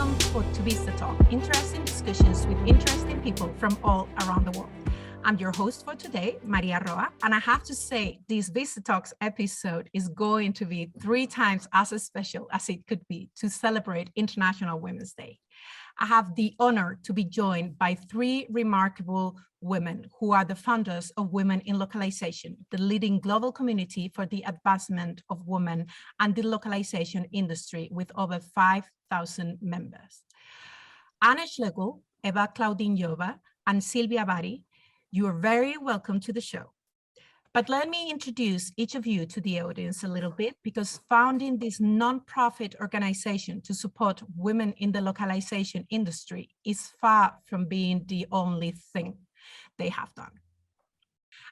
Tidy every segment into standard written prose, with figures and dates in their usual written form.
welcome to VistaTalks, interesting discussions with interesting people from all around the world. I'm your host for today, María Roa, and I have to say this VistaTalks episode is going to be 3 times as special as it could be to celebrate International Women's Day. I have the honor to be joined by 3 remarkable women who are the founders of Women in Localization, the leading global community for the advancement of women and the localization industry with over 5,000 members. Anna Schlegel, Eva Klaudinyova, and Silvia Avary, you are very welcome to the show. But let me introduce each of you to the audience a little bit, because founding this non-profit organization to support women in the localization industry is far from being the only thing they have done.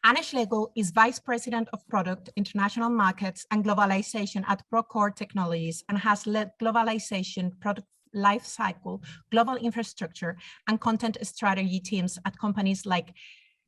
Anna Schlegel is Vice President of Product, International Markets and Globalization at Procore Technologies and has led globalization, product lifecycle, global infrastructure, and content strategy teams at companies like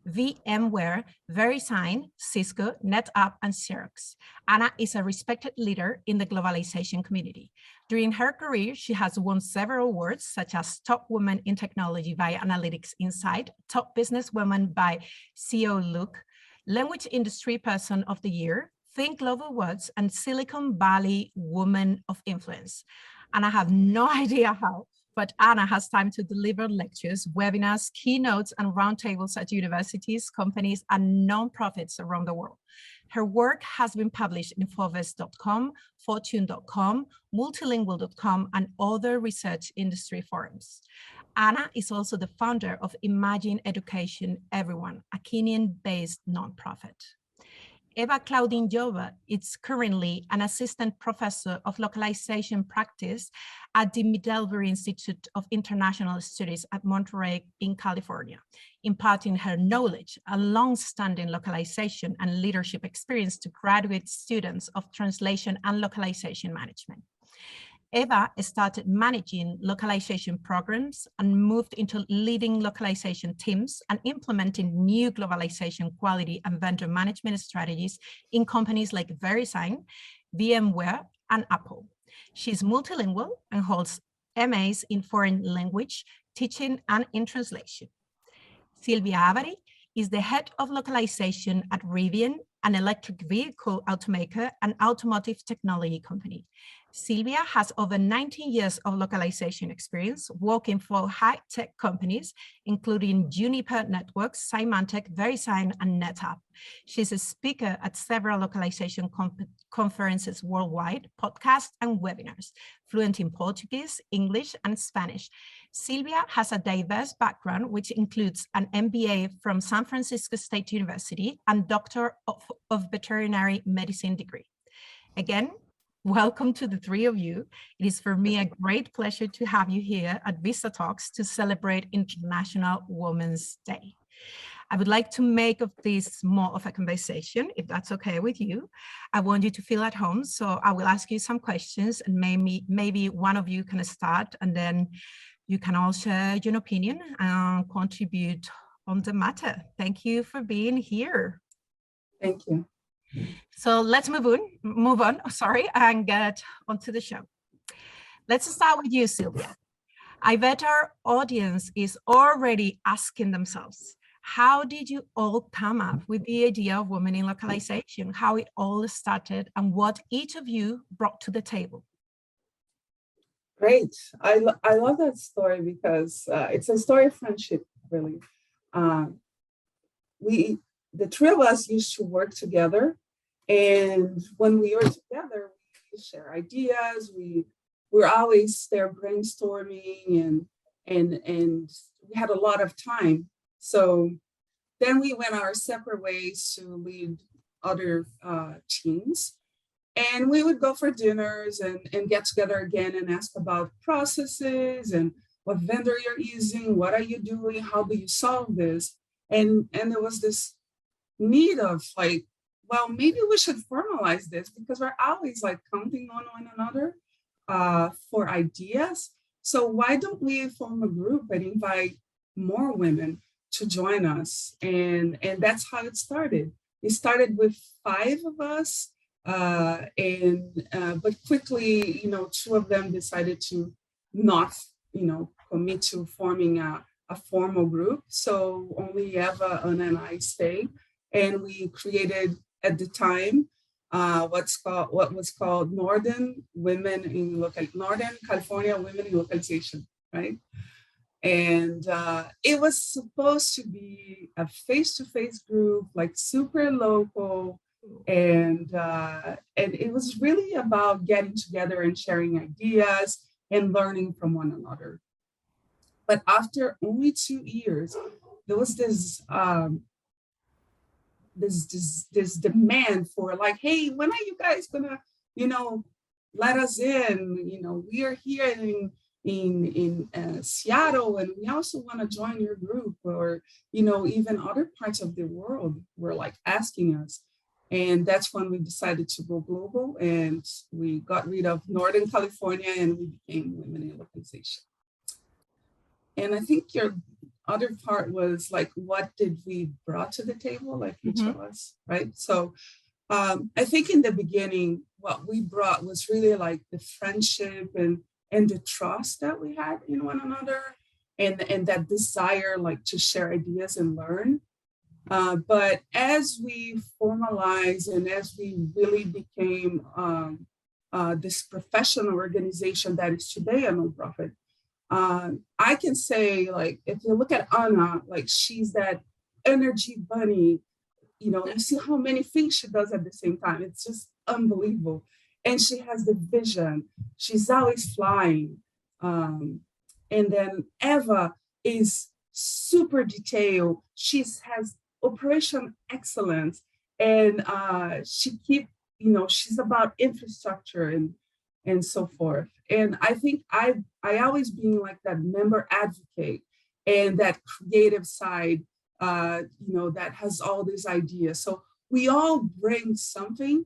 VMware, VeriSign, Cisco, NetApp, and Xerox. Anna is a respected leader in the globalization community. During her career, she has won several awards, such as Top Woman in Technology by Analytics Insight, Top Businesswoman by CEO Look, Language Industry Person of the Year, Think Global Awards, and Silicon Valley Woman of Influence. And I have no idea how, but Anna has time to deliver lectures, webinars, keynotes, and roundtables at universities, companies, and nonprofits around the world. Her work has been published in Forbes.com, Fortune.com, Multilingual.com, and other research industry forums. Anna is also the founder of Imagine Education Everyone, a Kenyan-based nonprofit. Eva Klaudinyova is currently an assistant professor of localization practice at the Middlebury Institute of International Studies at Monterey in California, imparting her knowledge and long-standing localization and leadership experience to graduate students of translation and localization management. Eva started managing localization programs and moved into leading localization teams and implementing new globalization quality and vendor management strategies in companies like VeriSign, VMware, and Apple. She's multilingual and holds MAs in foreign language, teaching, and in translation. Silvia Avary is the head of localization at Rivian, an electric vehicle automaker and automotive technology company. Silvia has over 19 years of localization experience working for high-tech companies, including Juniper Networks, Symantec, VeriSign, and NetApp. She's a speaker at several localization conferences worldwide, podcasts, and webinars, fluent in Portuguese, English, and Spanish. Silvia has a diverse background, which includes an MBA from San Francisco State University and Doctor of Veterinary Medicine degree. Again, welcome to the 3 of you. It is for me a great pleasure to have you here at VistaTalks to celebrate International Women's Day. I would like to make of this more of a conversation, if that's okay with you. I want you to feel at home, so I will ask you some questions, and maybe one of you can start, and then you can all share your opinion and contribute on the matter. Thank you for being here. Thank you. So let's move on, and get onto the show. Let's start with you, Silvia. I bet our audience is already asking themselves, how did you all come up with the idea of women in localization, how it all started, and what each of you brought to the table? Great. I love that story because it's a story of friendship, really. The 3 of us used to work together. And when we were together, we share ideas. We were always there brainstorming, and we had a lot of time. So then we went our separate ways to lead other teams. And we would go for dinners and get together again and ask about processes and what vendor you're using, what are you doing, how do you solve this? And there was this need of like, well, maybe we should formalize this because we're always like counting on one another for ideas. So why don't we form a group and invite more women to join us? And that's how it started. It started with 5 of us, but quickly, 2 of them decided to not commit to forming a formal group. So only Eva, Anna, and I stayed, and we created at the time what was called Northern California Women in Localization, right? And it was supposed to be a face-to-face group, like super local, and it was really about getting together and sharing ideas and learning from one another. But after only 2 years, there was this demand for like, hey, when are you guys gonna, let us in? We are here in Seattle, and we also want to join your group, or even other parts of the world were like asking us. And that's when we decided to go global, and we got rid of Northern California and we became Women in Localization. And I think your other part was like, what did we brought to the table, like each of us, right? So I think in the beginning, what we brought was really like the friendship and the trust that we had in one another, and that desire like to share ideas and learn. But as we formalized and as we really became this professional organization that is today a nonprofit, I can say, like, if you look at Anna, like, she's that energy bunny, you see how many things she does at the same time. It's just unbelievable. And she has the vision. She's always flying. And then Eva is super detailed. She has operation excellence. And she's about infrastructure and so forth. And I think I always being like that member advocate and that creative side, that has all these ideas. So we all bring something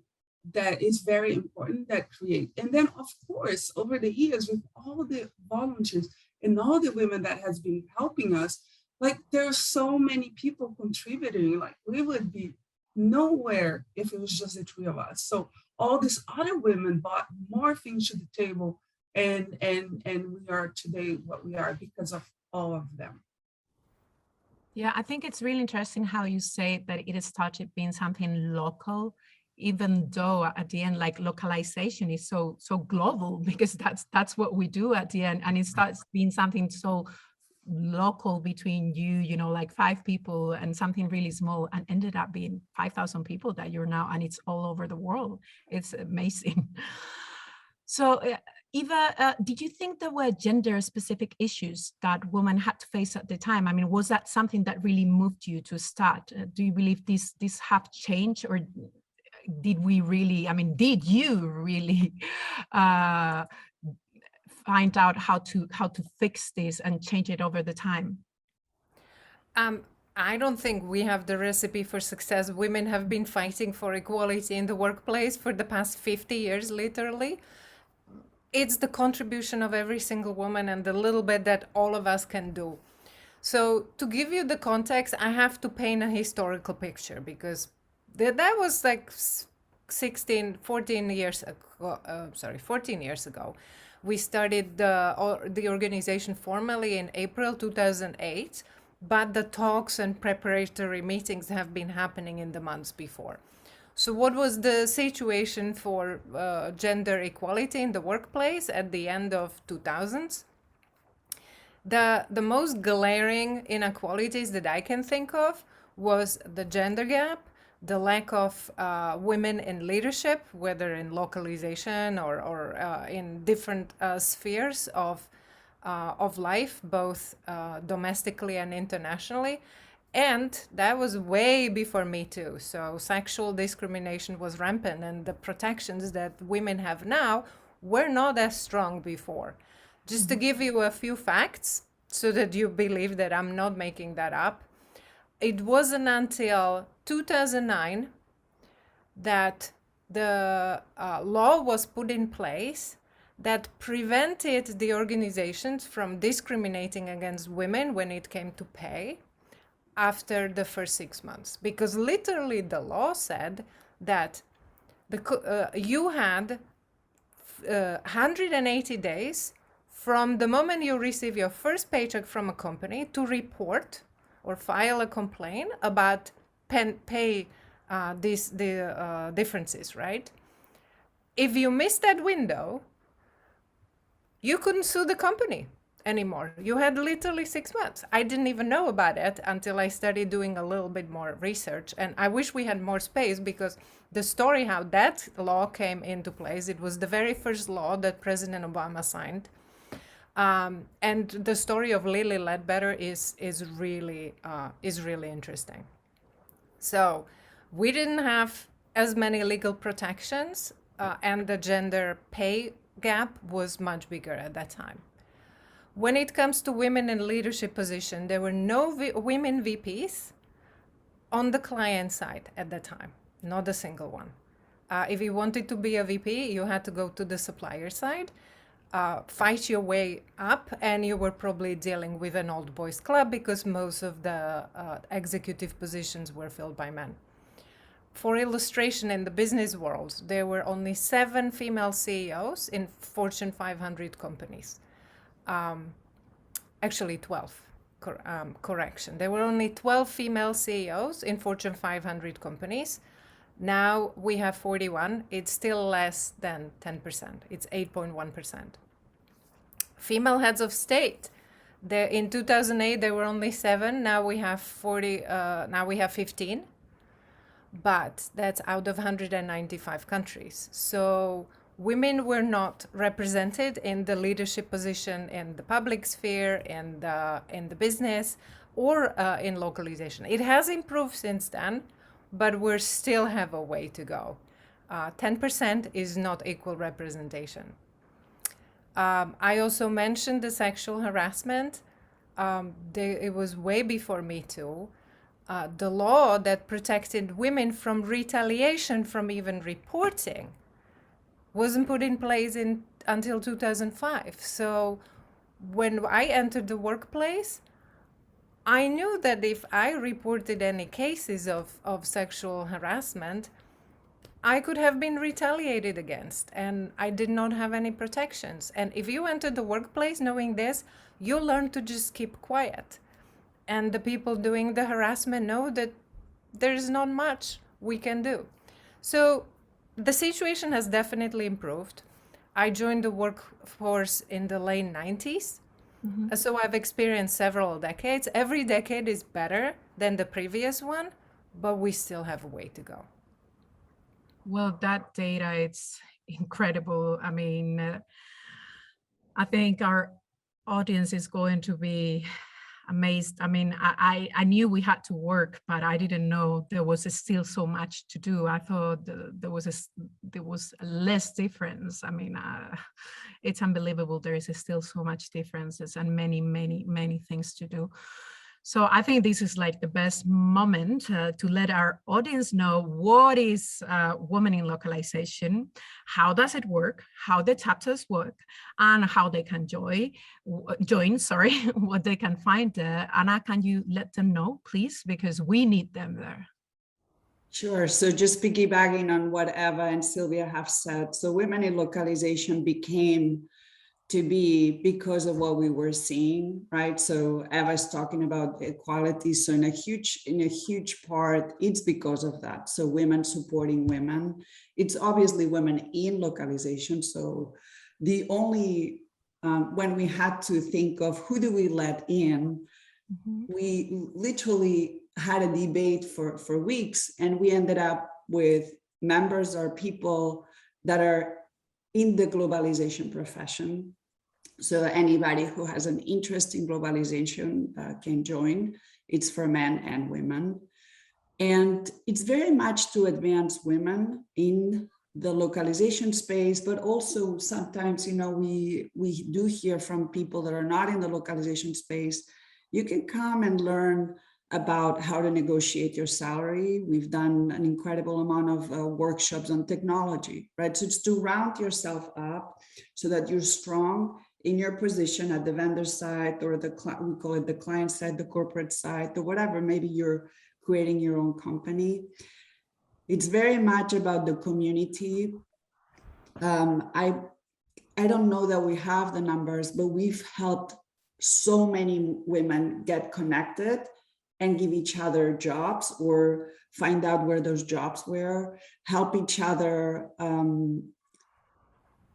that is very important that create. And then of course, over the years with all the volunteers and all the women that has been helping us, like there's so many people contributing, like we would be nowhere if it was just the three of us. So all these other women brought more things to the table, and we are today what we are because of all of them. Yeah, I think it's really interesting how you say that it started being something local, even though at the end, like localization is so global, because that's what we do at the end, and it starts being something so local between you, like 5 people and something really small, and ended up being 5,000 people that you're now, and it's all over the world. It's amazing. So Eva, did you think there were gender specific issues that women had to face at the time? I mean, was that something that really moved you to start? Do you believe this have changed, or did you really find out how to fix this and change it over the time? I don't think we have the recipe for success. Women have been fighting for equality in the workplace for the past 50 years, literally. It's the contribution of every single woman and the little bit that all of us can do. So to give you the context, I have to paint a historical picture, because that was like 14 years ago. We started the organization formally in April 2008, but the talks and preparatory meetings have been happening in the months before. So what was the situation for gender equality in the workplace at the end of 2000s? The most glaring inequalities that I can think of was the gender gap, the lack of women in leadership, whether in localization or in different spheres of life, both domestically and internationally. And that was way before Me Too. So sexual discrimination was rampant, and the protections that women have now were not as strong before. Just to give you a few facts so that you believe that I'm not making that up. It wasn't until 2009 that the law was put in place that prevented the organizations from discriminating against women when it came to pay after the first 6 months. Because literally the law said that you had 180 days from the moment you receive your first paycheck from a company to report or file a complaint about pay the differences, right? If you miss that window, you couldn't sue the company anymore. You had literally 6 months. I didn't even know about it until I started doing a little bit more research. And I wish we had more space, because the story how that law came into place, it was the very first law that President Obama signed. And the story of Lilly Ledbetter is really interesting. So we didn't have as many legal protections, and the gender pay gap was much bigger at that time. When it comes to women in leadership position, there were no women VPs on the client side at that time, not a single one. If you wanted to be a VP, you had to go to the supplier side, fight your way up, and you were probably dealing with an old boys club, because most of the executive positions were filled by men. For illustration, in the business world, there were only 7 female CEOs in Fortune 500 companies. Actually 12, correction. There were only 12 female CEOs in Fortune 500 companies. Now we have 41. It's still less than 10%. It's 8.1%. Female heads of state. In 2008, there were only 7. Now we have 15. But that's out of 195 countries. So women were not represented in the leadership position in the public sphere, in the business, or in localization. It has improved since then, but we still have a way to go. 10% is not equal representation. I also mentioned the sexual harassment. It was way before Me Too. The law that protected women from retaliation from even reporting wasn't put in place until 2005. So when I entered the workplace, I knew that if I reported any cases of sexual harassment, I could have been retaliated against, and I did not have any protections. And if you enter the workplace knowing this, you learn to just keep quiet. And the people doing the harassment know that there's not much we can do. So the situation has definitely improved. I joined the workforce in the late 90s. Mm-hmm. So I've experienced several decades. Every decade is better than the previous one, but we still have a way to go. Well, that data, it's incredible. I mean, I think our audience is going to be amazed. I mean, I knew we had to work, but I didn't know there was still so much to do. I thought there was less difference. I mean, it's unbelievable. There is still so much differences and many things to do. So I think this is like the best moment to let our audience know what is Women in Localization, how does it work, how the chapters work, and how they can join, what they can find there. Anna, can you let them know, please? Because we need them there. Sure. So just piggybacking on what Eva and Silvia have said. So Women in Localization became to be because of what we were seeing, right? So Eva's talking about equality. So in a huge part, it's because of that. So women supporting women. It's obviously women in localization. So the only, when we had to think of who do we let in, mm-hmm. we literally had a debate for weeks, and we ended up with members or people that are in the globalization profession. So anybody who has an interest in globalization can join. It's for men and women. And it's very much to advance women in the localization space, but also sometimes, we do hear from people that are not in the localization space. You can come and learn about how to negotiate your salary. We've done an incredible amount of workshops on technology, right? So it's to round yourself up so that you're strong in your position at the vendor side, or we call it the client side, the corporate side, or whatever. Maybe you're creating your own company. It's very much about the community. I don't know that we have the numbers, but we've helped so many women get connected and give each other jobs or find out where those jobs were, help each other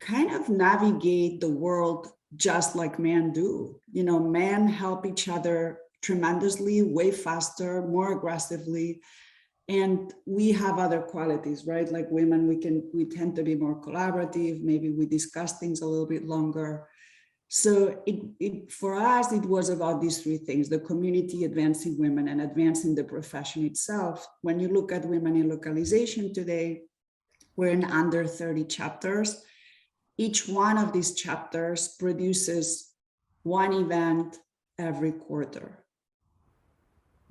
kind of navigate the world just like men do. You know, men help each other tremendously, way faster, more aggressively. And we have other qualities, right? Like women, we tend to be more collaborative. Maybe we discuss things a little bit longer. So for us, it was about these three things: the community, advancing women, and advancing the profession itself. When you look at women in localization today, we're in under 30 chapters. Each one of these chapters produces one event every quarter.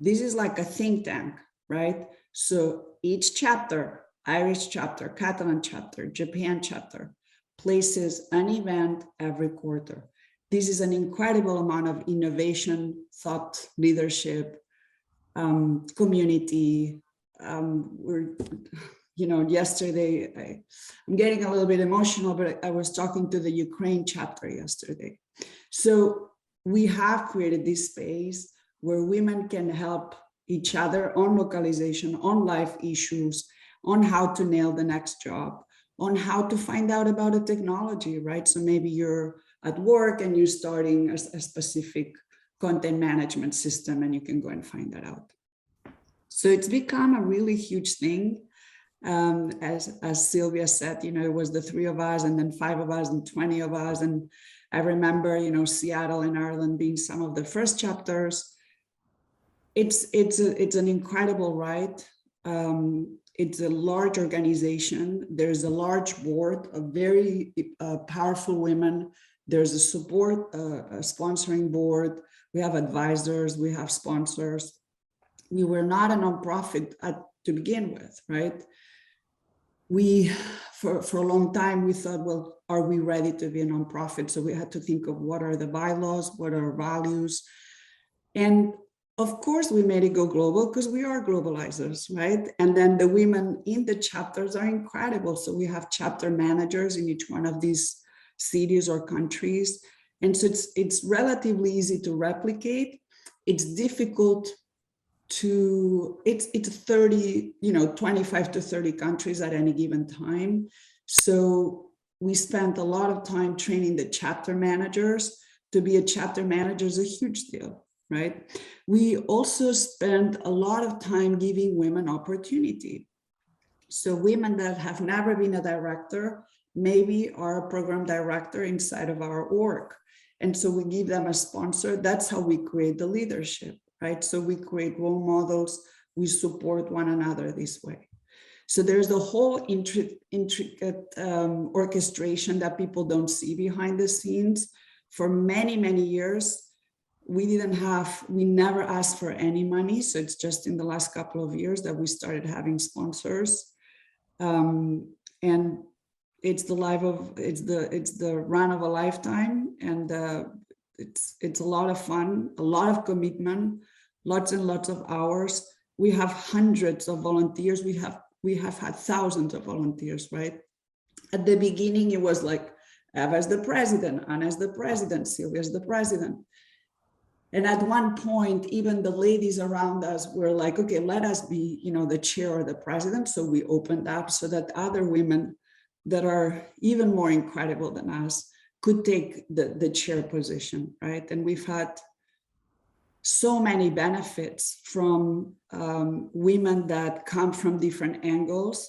This is like a think tank, right? So each chapter, Irish chapter, Catalan chapter, Japan chapter, places an event every quarter. This is an incredible amount of innovation, thought, leadership, community. Yesterday, I'm getting a little bit emotional, but I was talking to the Ukraine chapter yesterday. So we have created this space where women can help each other on localization, on life issues, on how to nail the next job, on how to find out about a technology, right? So maybe you're at work and you're starting a specific content management system and you can go and find that out. So it's become a really huge thing. As Silvia said, it was the 3 of us and then 5 of us and 20 of us. And I remember, Seattle and Ireland being some of the first chapters. It's an incredible ride. It's a large organization. There's a large board of very powerful women. There's a support, a sponsoring board. We have advisors, we have sponsors. We were not a nonprofit to begin with, right? We, for a long time, we thought, well, are we ready to be a nonprofit? So we had to think of what are the bylaws, what are our values? And of course, we made it go global because we are globalizers, right? And then the women in the chapters are incredible. So we have chapter managers in each one of these cities or countries. And so it's relatively easy to replicate. It's difficult it's 30, 25 to 30 countries at any given time. So we spent a lot of time training the chapter managers. To be a chapter manager is a huge deal, right? We also spend a lot of time giving women opportunity. So women that have never been a director, maybe are a program director inside of our org. And so we give them a sponsor. That's how we create the leadership. Right? So we create role models, we support one another this way. So there's the whole intricate orchestration that people don't see behind the scenes. For many, many years, we never asked for any money. So it's just in the last couple of years that we started having sponsors. And it's the run of a lifetime. And it's a lot of fun, a lot of commitment, lots and lots of hours. We have hundreds of volunteers. We have had thousands of volunteers, right? At the beginning, it was like, Eva's the president, Anna's the president, Silvia's the president. And at one point, even the ladies around us were like, okay, let us be, the chair or the president. So we opened up so that other women that are even more incredible than us could take the chair position, right? And we've had so many benefits from women that come from different angles.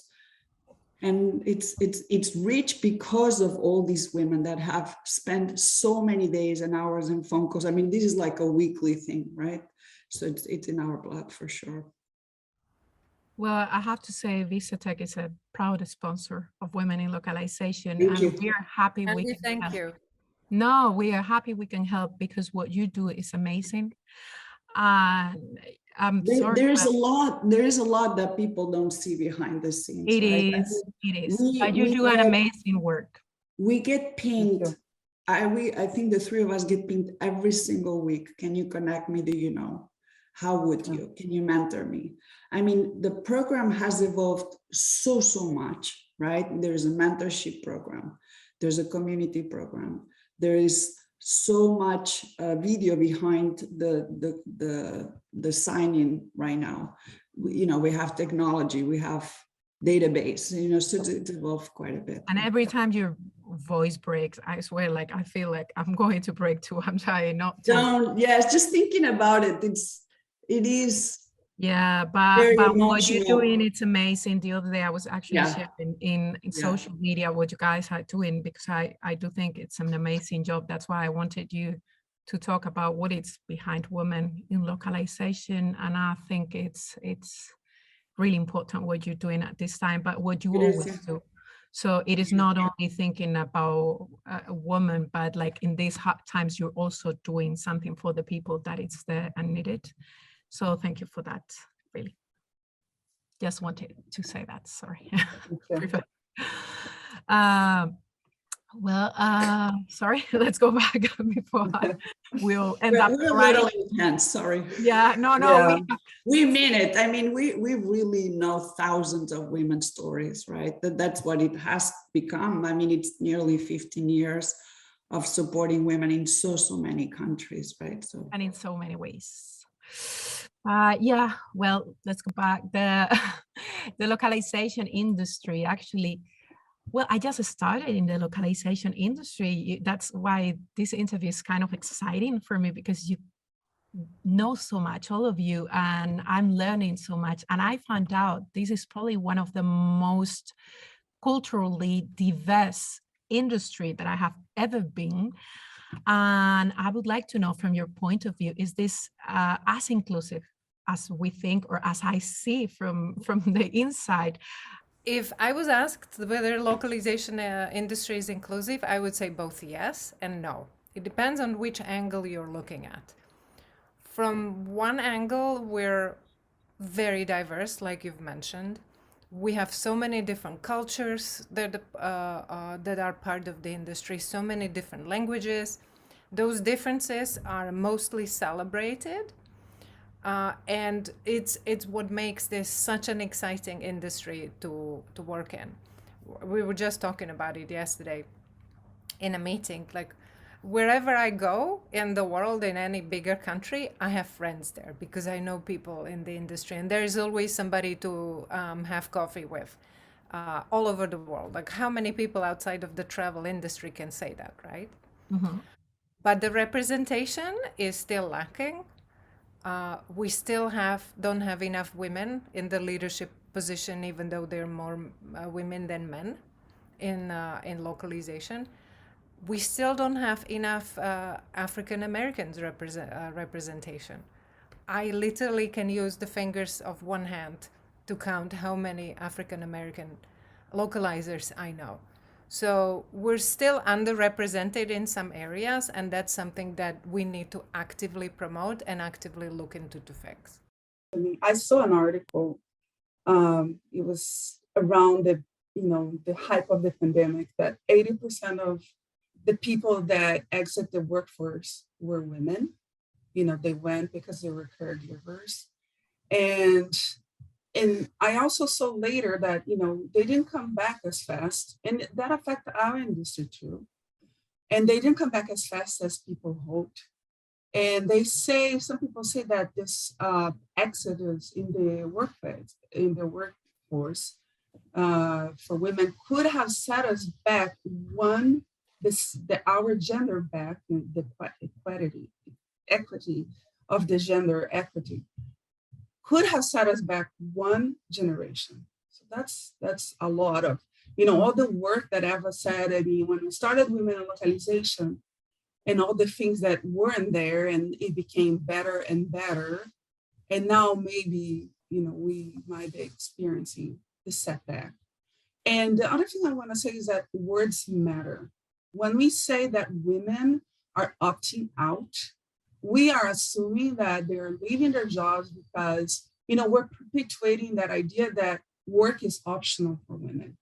And it's rich because of all these women that have spent so many days and hours in phone calls. I mean, this is like a weekly thing, right? So it's in our blood for sure. Well, I have to say, VistaTech is a proud sponsor of Women in Localization. Thank you. We are happy we can Thank help. you. No, we are happy we can help because what you do is amazing. I'm sorry. There is a lot that people don't see behind the scenes. It right? is. But you do an amazing work. We get pinged. I think the 3 of us get pinged every single week. Can you connect me? Do you know? How would you? Can you mentor me? I mean, the program has evolved so much, right? There's a mentorship program. There's a community program. There is so much video behind the sign-in right now. We have technology, we have database, so it's evolved quite a bit. And every time your voice breaks, I swear, like I feel like I'm going to break too. I'm trying not to. Yes, just thinking about it, it is. Yeah, Very but what you're emotional. doing, it's amazing. The other day I was actually Yeah. sharing in social media what you guys are doing, because I do think it's an amazing job. That's why I wanted you to talk about what is behind women in localization. And I think it's really important what you're doing at this time, but what you always do. So it is not only thinking about a woman, but like in these hard times, you're also doing something for the people that it's there and needed. So thank you for that, really. Just wanted to say that, sorry. Sorry, let's go back before we'll end up We're a little intense, sorry. Yeah, no, Yeah. We mean it. I mean, we really know thousands of women's stories, right? That's what it has become. I mean, it's nearly 15 years of supporting women in so many countries, right? So, and in so many ways. Yeah, well, let's go back. The localization industry, actually, well, I just started in the localization industry. That's why this interview is kind of exciting for me, because you know so much, all of you, and I'm learning so much. And I found out this is probably one of the most culturally diverse industry that I have ever been. And I would like to know, from your point of view, is this as inclusive as we think, or as I see from the inside? If I was asked whether localization industry is inclusive, I would say both yes and no. It depends on which angle you're looking at. From one angle, we're very diverse, like you've mentioned. We have so many different cultures that are part of the industry, so many different languages. Those differences are mostly celebrated. And it's what makes this such an exciting industry to work in. We were just talking about it yesterday in a meeting. Like, wherever I go in the world, in any bigger country, I have friends there because I know people in the industry, and there is always somebody to have coffee with all over the world. Like, how many people outside of the travel industry can say that, right? Mm-hmm. But the representation is still lacking. We still don't have enough women in the leadership position, even though there are more women than men in localization. We still don't have enough African Americans representation. I literally can use the fingers of one hand to count how many African American localizers I know. So we're still underrepresented in some areas, and that's something that we need to actively promote and actively look into to fix. I saw an article. It was around the height of the pandemic, that 80% of the people that exit the workforce were women. They went because they were caregivers. And I also saw later that, they didn't come back as fast, and that affected our industry too. And they didn't come back as fast as people hoped. And some people say that this exodus in the workforce for women could have set us back our gender back, the equity of the gender equity could have set us back one generation. So that's a lot of, all the work that Eva said. I mean, when we started Women in Localization and all the things that weren't there, and it became better and better. And now maybe, we might be experiencing the setback. And the other thing I want to say is that words matter. When we say that women are opting out, we are assuming that they're leaving their jobs because, we're perpetuating that idea that work is optional for women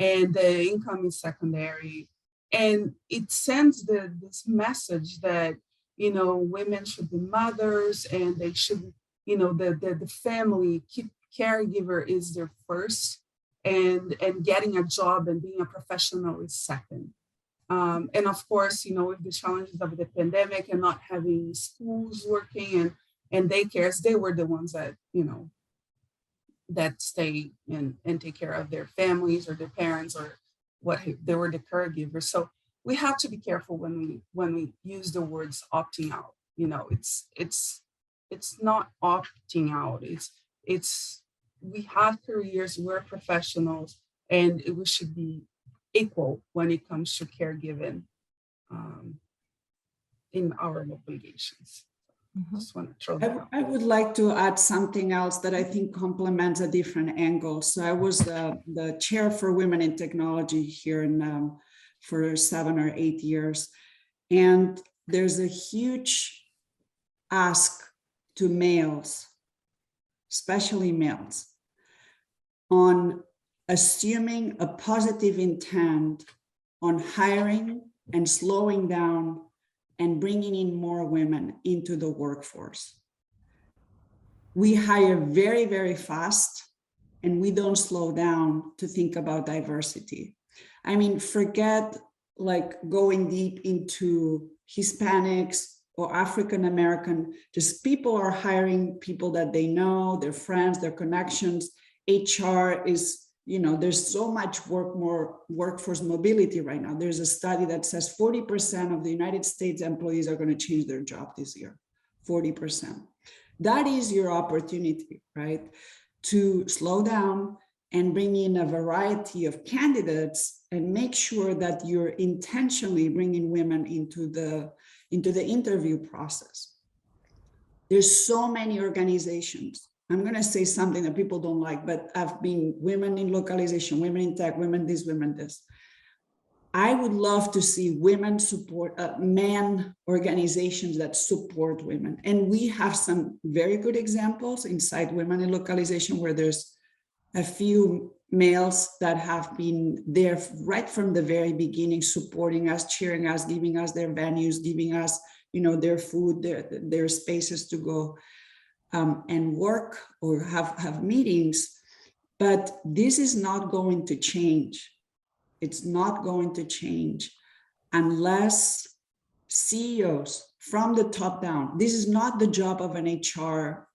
and the income is secondary. And it sends this message that, women should be mothers, and they should, the family caregiver is their first, and getting a job and being a professional is second. And of course, with the challenges of the pandemic and not having schools working and daycares, they were the ones that, that stay and take care of their families or their parents or what they were the caregivers. So we have to be careful when we use the words opting out. It's not opting out. It's we have careers, we're professionals, and we should be equal when it comes to caregiving in our obligations. Just want to throw that out. I would like to add something else that I think complements a different angle. So I was the chair for women in technology here for 7 or 8 years. And there's a huge ask to males, especially males, on assuming a positive intent on hiring and slowing down and bringing in more women into the workforce. We hire very, very fast, and we don't slow down to think about diversity. I mean, forget like going deep into Hispanics or African American, just people are hiring people that they know, their friends, their connections. HR is, there's so much more workforce mobility right now. There's a study that says 40% of the United States employees are going to change their job this year, 40%. That is your opportunity, right? To slow down and bring in a variety of candidates and make sure that you're intentionally bringing women into the interview process. There's so many organizations. I'm going to say something that people don't like, but I've been women in localization, women in tech, women this, women this. I would love to see women support, men organizations that support women. And we have some very good examples inside women in localization where there's a few males that have been there right from the very beginning, supporting us, cheering us, giving us their venues, giving us, their food, their spaces to go and work or have meetings. But this is not going to change. It's not going to change unless CEOs from the top down, this is not the job of an HR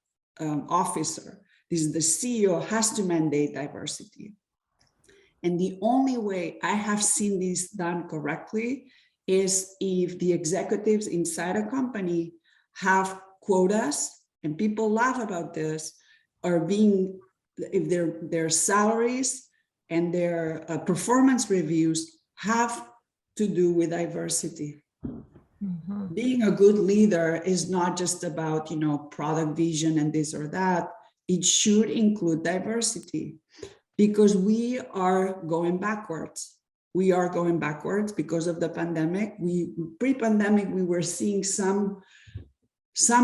officer. This is the CEO has to mandate diversity. And the only way I have seen this done correctly is if the executives inside a company have quotas, and people laugh about this, or if their salaries and their performance reviews have to do with diversity. Mm-hmm. Being a good leader is not just about, product vision and this or that. It should include diversity because we are going backwards. We are going backwards because of the pandemic. Pre-pandemic, we were seeing some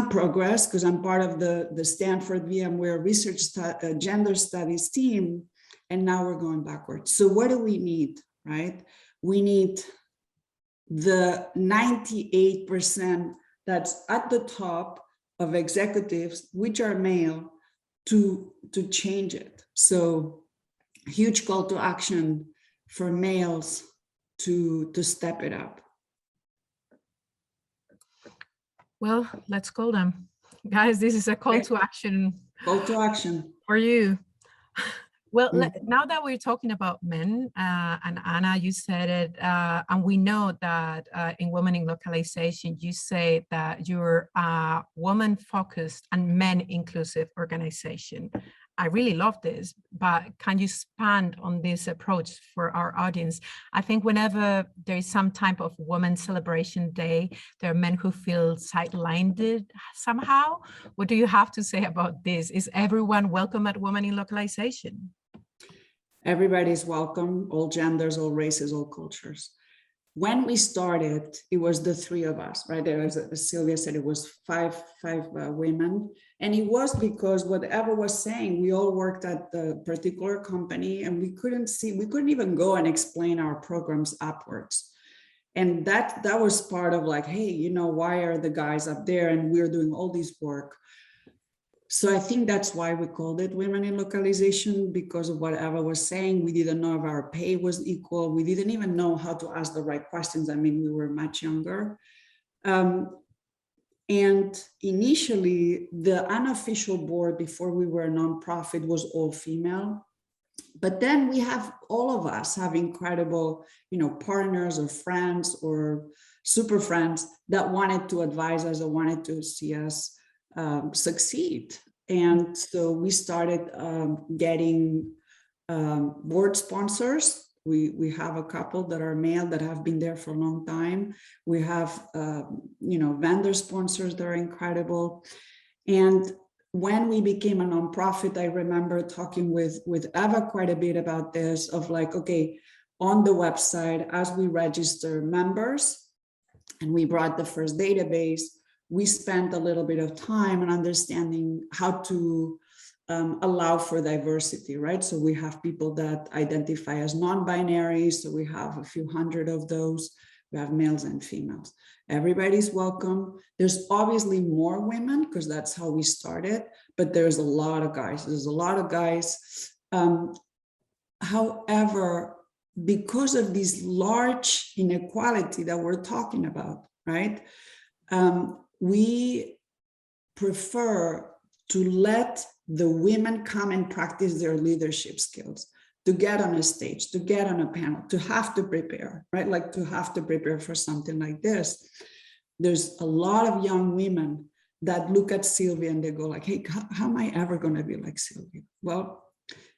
progress because I'm part of the Stanford VMware Research Gender Studies team, and now we're going backwards. So what do we need, right? We need the 98% that's at the top of executives, which are male, to change it. So huge call to action for males to step it up. Well, let's call them. Guys, this is a call to action. Call to action. For you. Well, now that we're talking about men, and Anna, you said it, and we know that in Women in Localization, you say that you're a woman-focused and men-inclusive organization. I really love this, but can you expand on this approach for our audience? I think whenever there is some type of Women's Celebration Day, there are men who feel sidelined somehow. What do you have to say about this? Is everyone welcome at Women in Localization? Everybody's welcome, all genders, all races, all cultures. When we started, it was the three of us, right? There was, as Silvia said, it was five women. And it was because what Eva was saying, we all worked at the particular company and we couldn't even go and explain our programs upwards. And that was part of like, hey, why are the guys up there and we're doing all this work? So I think that's why we called it Women in Localization, because of what Eva was saying. We didn't know if our pay was equal. We didn't even know how to ask the right questions. I mean, we were much younger. And initially, the unofficial board before we were a nonprofit was all female. But then we have, all of us have incredible, partners or friends or super friends that wanted to advise us or wanted to see us succeed. And so we started getting board sponsors. We have a couple that are male that have been there for a long time. We have, vendor sponsors that are incredible. And when we became a nonprofit, I remember talking with Eva quite a bit about this, of like, okay, on the website, as we register members and we brought the first database, we spent a little bit of time on understanding how to allow for diversity, right? So we have people that identify as non-binary. So we have a few hundred of those. We have males and females. Everybody's welcome. There's obviously more women because that's how we started, but there's a lot of guys. There's a lot of guys. However, because of this large inequality that we're talking about, right? We prefer to let the women come and practice their leadership skills, to get on a stage, to get on a panel, to have to prepare, right? Like to have to prepare for something like this. There's a lot of young women that look at Silvia and they go like, hey, how am I ever going to be like Silvia? Well,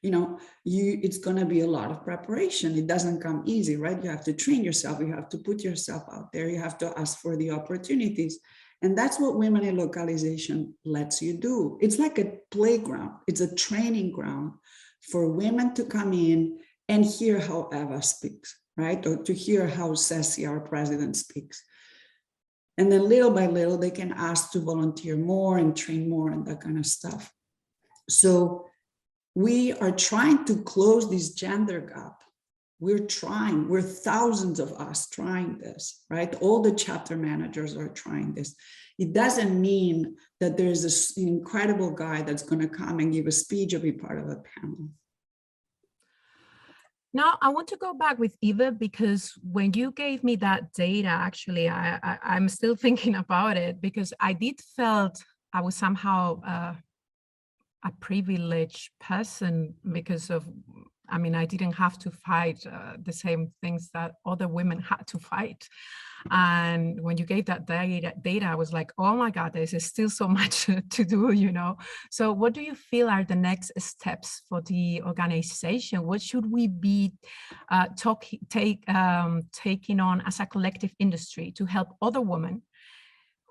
it's going to be a lot of preparation. It doesn't come easy, right? You have to train yourself. You have to put yourself out there. You have to ask for the opportunities. And that's what Women in Localization lets you do. It's like a playground. It's a training ground for women to come in and hear how Eva speaks, right? Or to hear how Ceci, our president, speaks. And then little by little, they can ask to volunteer more and train more and that kind of stuff. So we are trying to close this gender gap. We're thousands of us trying this, right? All the chapter managers are trying this. It doesn't mean that there's this incredible guy that's going to come and give a speech or be part of a panel. Now, I want to go back with Eva, because when you gave me that data, actually, I'm still thinking about it, because I did felt I was somehow a privileged person because of, I didn't have to fight the same things that other women had to fight. And when you gave that data, I was like, oh my God, there's still so much to do, So what do you feel are the next steps for the organization? What should we be taking on as a collective industry to help other women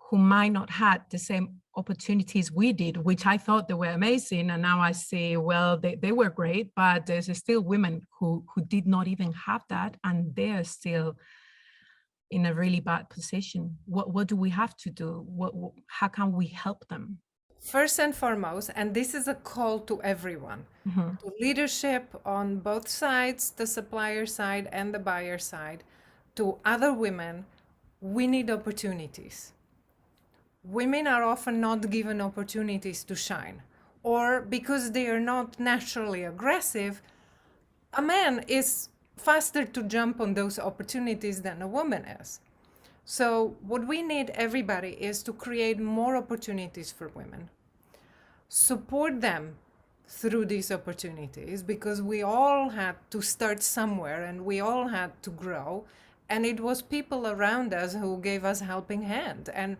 who might not had the same opportunities we did, which I thought they were amazing. And now I say, well, they were great, but there's still women who did not even have that. And they're still in a really bad position. What do we have to do? How can we help them? First and foremost, and this is a call to everyone, to leadership on both sides, the supplier side and the buyer side, to other women, we need opportunities. Women are often not given opportunities to shine, or because they are not naturally aggressive, a man is faster to jump on those opportunities than a woman is. So what we need, everybody, is to create more opportunities for women. Support them through these opportunities, because we all had to start somewhere and we all had to grow. And it was people around us who gave us helping hand. And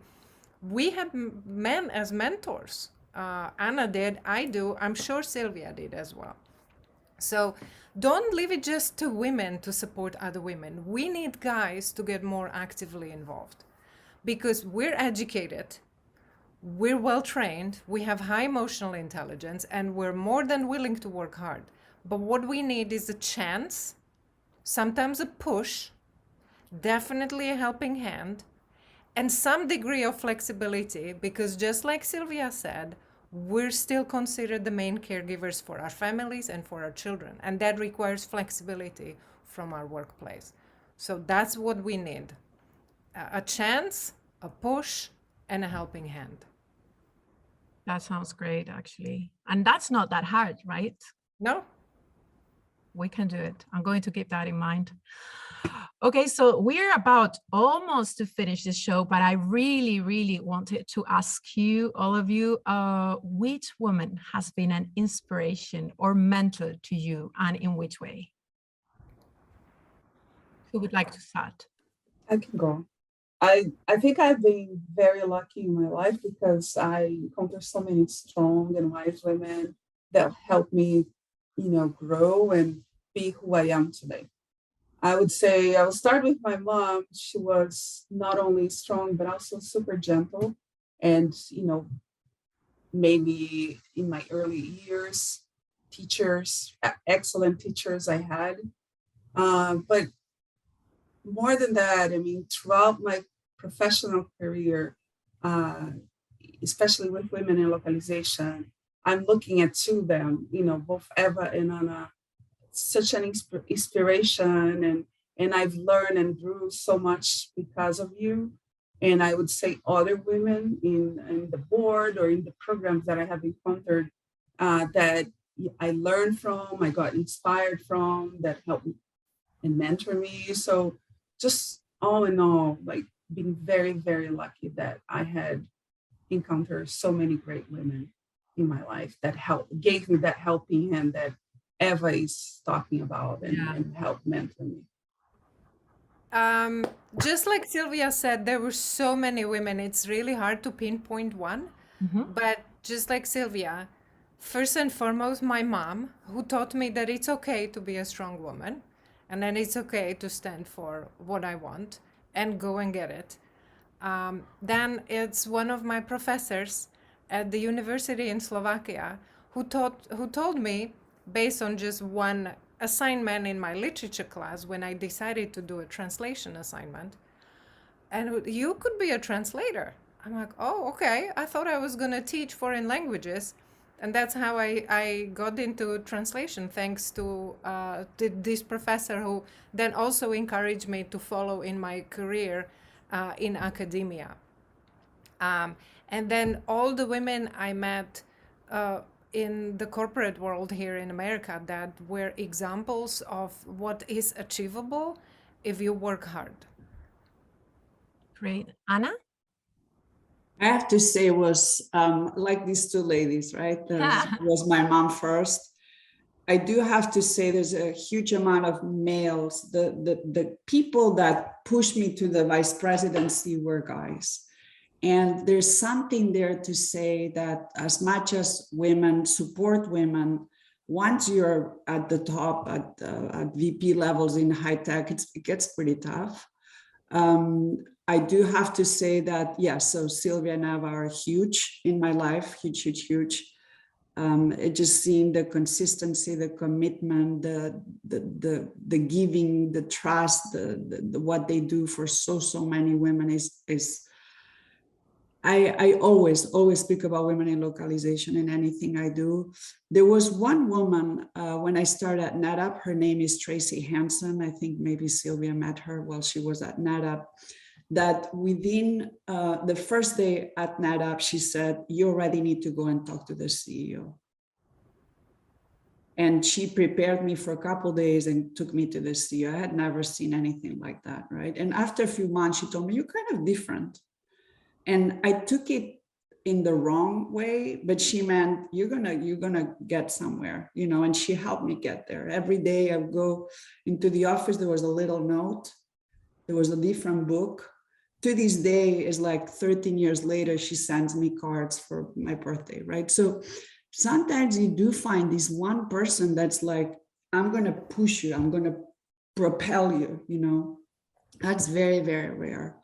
we have men as mentors. Anna did, I do, I'm sure Silvia did as well. So don't leave it just to women to support other women. We need guys to get more actively involved, because we're educated, we're well trained, we have high emotional intelligence, and we're more than willing to work hard. But what we need is a chance, sometimes a push, definitely a helping hand, and some degree of flexibility, because just like Silvia said, we're still considered the main caregivers for our families and for our children. And that requires flexibility from our workplace. So that's what we need. A chance, a push, and a helping hand. That sounds great, actually. And that's not that hard, right? No. We can do it. I'm going to keep that in mind. Okay, so we're about almost to finish the show, but I really, really wanted to ask you, all of you, which woman has been an inspiration or mentor to you, and in which way? Who would like to start? I can go. I think I've been very lucky in my life because I encountered so many strong and wise women that helped me, grow and be who I am today. I would say I will start with my mom. She was not only strong, but also super gentle. And, maybe in my early years, excellent teachers I had. But more than that, I mean, throughout my professional career, especially with women in localization, I'm looking at two of them, both Eva and Anna, such an inspiration, and I've learned and grew so much because of you. And I would say other women in the board or in the programs that I have encountered that I learned from, I got inspired from, that helped and mentor me. So just all in all, like being very, very lucky that I had encountered so many great women in my life that gave me that helping hand that Eva is talking about and helped mentor me. Just like Silvia said, there were so many women. It's really hard to pinpoint one. But just like Silvia, first and foremost, my mom, who taught me that it's okay to be a strong woman, and then it's okay to stand for what I want and go and get it. Then it's one of my professors at the university in Slovakia who told me, based on just one assignment in my literature class when I decided to do a translation assignment, and you could be a translator. I'm like, oh, okay. I thought I was going to teach foreign languages. And that's how I got into translation, thanks to this professor who then also encouraged me to follow in my career in academia. And then all the women I met in the corporate world here in America that were examples of what is achievable if you work hard. Great. Anna? I have to say it was like these two ladies, right? Was my mom first. I do have to say there's a huge amount of males. The people that pushed me to the vice presidency were guys. And there's something there to say that as much as women support women, once you're at the top at VP levels in high tech, it gets pretty tough. I do have to say that, so Silvia and Eva are huge in my life, huge. It just seeing the consistency, the commitment, the giving, the trust, the what they do for so many women is. I always speak about women in localization in anything I do. There was one woman when I started at NetApp. Her name is Tracy Hansen. I think maybe Silvia met her while she was at NetApp. That within the first day at NetApp, she said, "You already need to go and talk to the CEO." And she prepared me for a couple of days and took me to the CEO. I had never seen anything like that, right? And after a few months, she told me, "You're kind of different." And I took it in the wrong way, but she meant you're gonna get somewhere, and she helped me get there. Every day I would go into the office, there was a little note, there was a different book. To this day, is like 13 years later, she sends me cards for my birthday, right? So sometimes you do find this one person that's like, I'm gonna push you, I'm gonna propel you, that's very, very rare.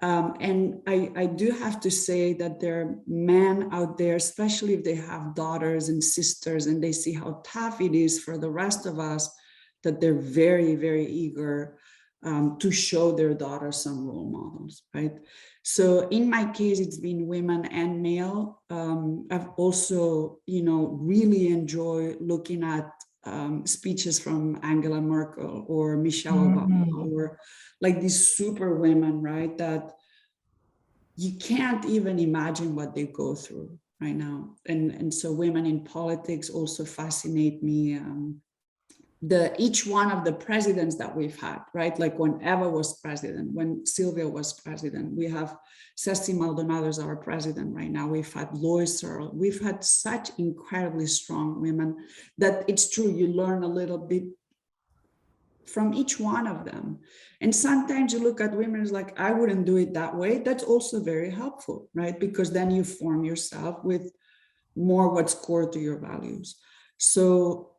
And I do have to say that there are men out there, especially if they have daughters and sisters and they see how tough it is for the rest of us, that they're very, very eager to show their daughters some role models, right? So in my case, it's been women and male. I've also, really enjoyed looking at speeches from Angela Merkel or Michelle Obama, or like these super women, right? That you can't even imagine what they go through. right now. And so women in politics also fascinate me. Each one of the presidents that we've had, right? Like when Eva was president, when Silvia was president, we have Ceci Maldonado as our president right now. We've had Lois Earl. We've had such incredibly strong women that it's true, you learn a little bit from each one of them. And sometimes you look at women as like, I wouldn't do it that way. That's also very helpful, right? Because then you form yourself with more what's core to your values. So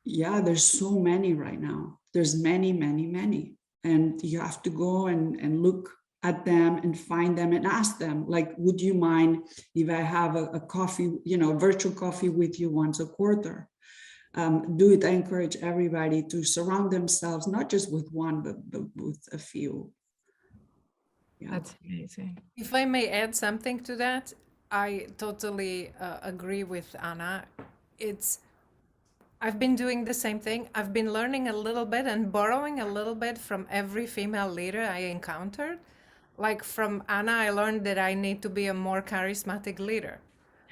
yeah, there's so many right now. There's many, many, many. And you have to go and look at them and find them and ask them, like, would you mind if I have a coffee, virtual coffee with you once a quarter? Do it. I encourage everybody to surround themselves, not just with one, but with a few. Yeah. That's amazing. If I may add something to that, I totally agree with Anna. I've been doing the same thing. I've been learning a little bit and borrowing a little bit from every female leader I encountered. Like from Anna, I learned that I need to be a more charismatic leader.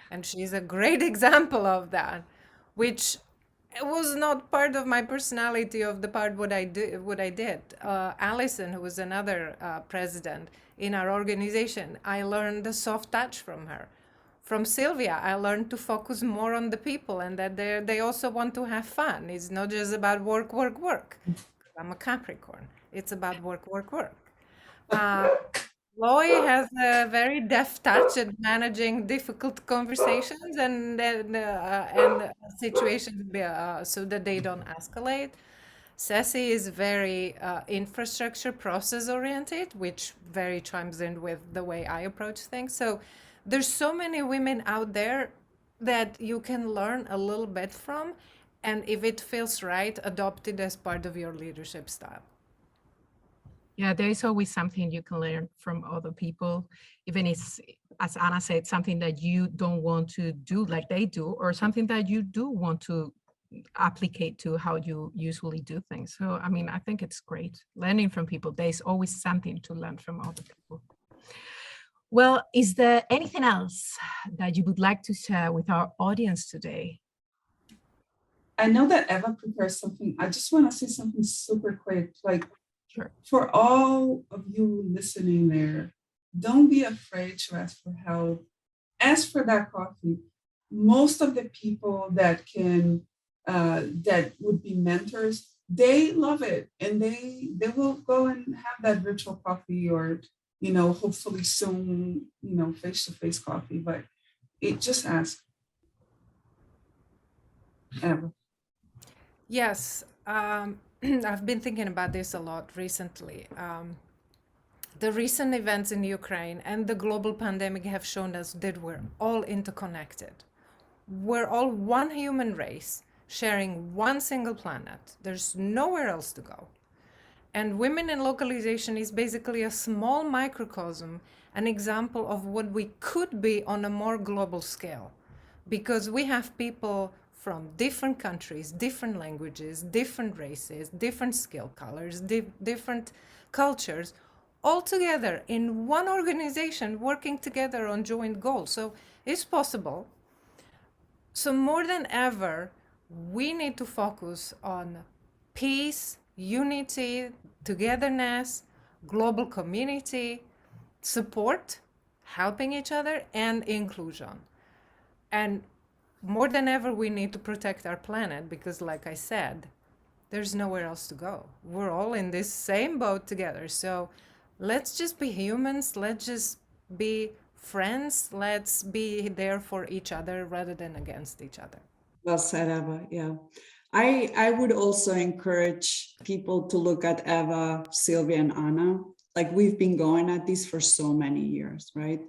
And she's a great example of that, which was not part of my personality of the part what I did. Allison, who was another president in our organization, I learned the soft touch from her. From Silvia, I learned to focus more on the people and that they also want to have fun. It's not just about work, work, work. I'm a Capricorn. It's about work, work, work. Loy has a very deft touch at managing difficult conversations and situations so that they don't escalate. Ceci is very infrastructure process oriented, which very chimes in with the way I approach things. So there's so many women out there that you can learn a little bit from, and if it feels right, adopt it as part of your leadership style. Yeah, there is always something you can learn from other people, even if, as Anna said, something that you don't want to do like they do, or something that you do want to applicate to how you usually do things. So, I mean, I think it's great learning from people. There's always something to learn from other people. Well, is there anything else that you would like to share with our audience today? I know that Eva prepared something. I just want to say something super quick. Like, Sure. For all of you listening there, don't be afraid to ask for help. Ask for that coffee. Most of the people that that would be mentors, they love it, and they will go and have that virtual coffee, or hopefully soon, face-to-face coffee. But just ask. Eva. Yes. I've been thinking about this a lot recently. The recent events in Ukraine and the global pandemic have shown us that we're all interconnected. We're all one human race sharing one single planet. There's nowhere else to go. And Women in Localization is basically a small microcosm, an example of what we could be on a more global scale, because we have people from different countries, different languages, different races, different skill colors, different cultures, all together in one organization working together on joint goals. So it's possible. So more than ever, we need to focus on peace, unity, togetherness, global community, support, helping each other, and inclusion. And more than ever, we need to protect our planet because, like I said, there's nowhere else to go. We're all in this same boat together. So let's just be humans. Let's just be friends. Let's be there for each other rather than against each other. Well said, Eva. Yeah. I would also encourage people to look at Eva, Silvia, and Anna. Like, we've been going at this for so many years, right?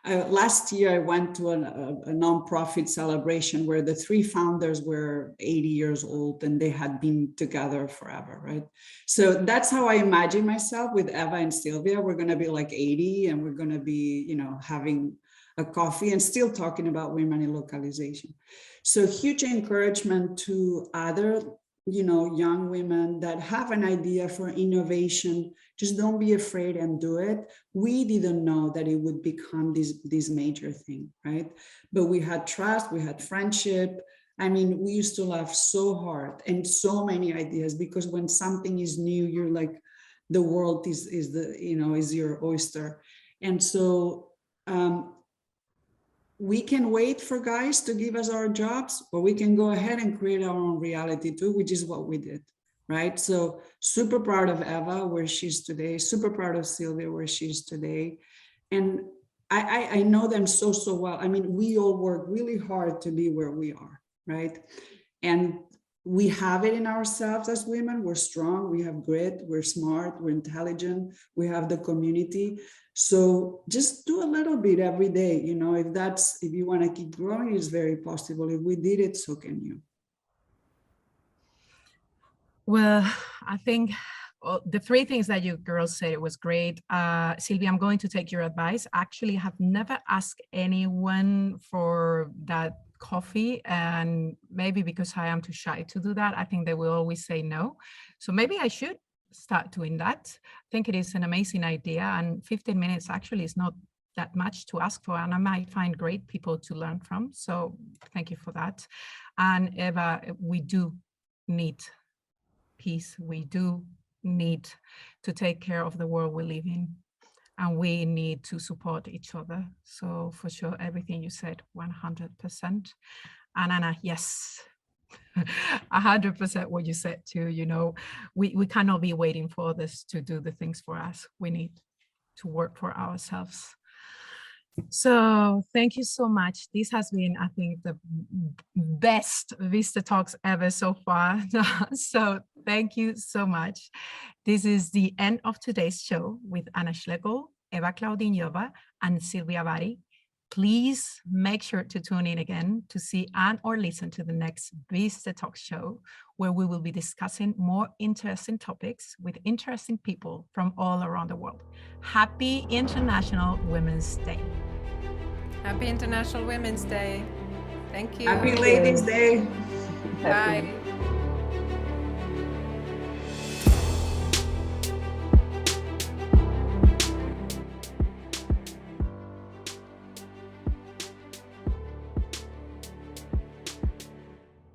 Last year, I went to a nonprofit celebration where the three founders were 80 years old and they had been together forever, right? So that's how I imagine myself with Eva and Silvia. We're going to be like 80 and we're going to be, having a coffee and still talking about women in localization. So huge encouragement to other young women that have an idea for innovation, just don't be afraid and do it. We didn't know that it would become this major thing, right? But we had trust, we had friendship. I mean, we used to laugh so hard and so many ideas, because when something is new, you're like, the world is your oyster. And so we can wait for guys to give us our jobs, or we can go ahead and create our own reality too, which is what we did, right? So super proud of Eva, where she's today, super proud of Silvia, where she's today. And I know them so well. I mean, we all work really hard to be where we are, right? And we have it in ourselves as women. We're strong, we have grit, we're smart, we're intelligent, we have the community. So just do a little bit every day, if you want to keep growing, it's very possible. If we did it, so can you. Well, I think the three things that you girls said, it was great. Silvia, I'm going to take your advice. Actually, I have never asked anyone for that coffee, and maybe because I am too shy to do that, I think they will always say no. So maybe I should start doing that. I think it is an amazing idea, and 15 minutes actually is not that much to ask for, and I might find great people to learn from. So thank you for that. And Eva, we do need peace. We do need to take care of the world we live in, and we need to support each other. So for sure, everything you said, 100%. And Anna, yes, 100% what you said too. We cannot be waiting for others to do the things for us. We need to work for ourselves. So thank you so much. This has been, I think, the best VistaTalks ever so far. So thank you so much. This is the end of today's show with Anna Schlegel, Eva Klaudinyova, and Silvia Avary. Please make sure to tune in again to see and or listen to the next VistaTalks show, where we will be discussing more interesting topics with interesting people from all around the world. Happy International Women's Day. Happy International Women's Day. Thank you. Happy Ladies' Day. Bye.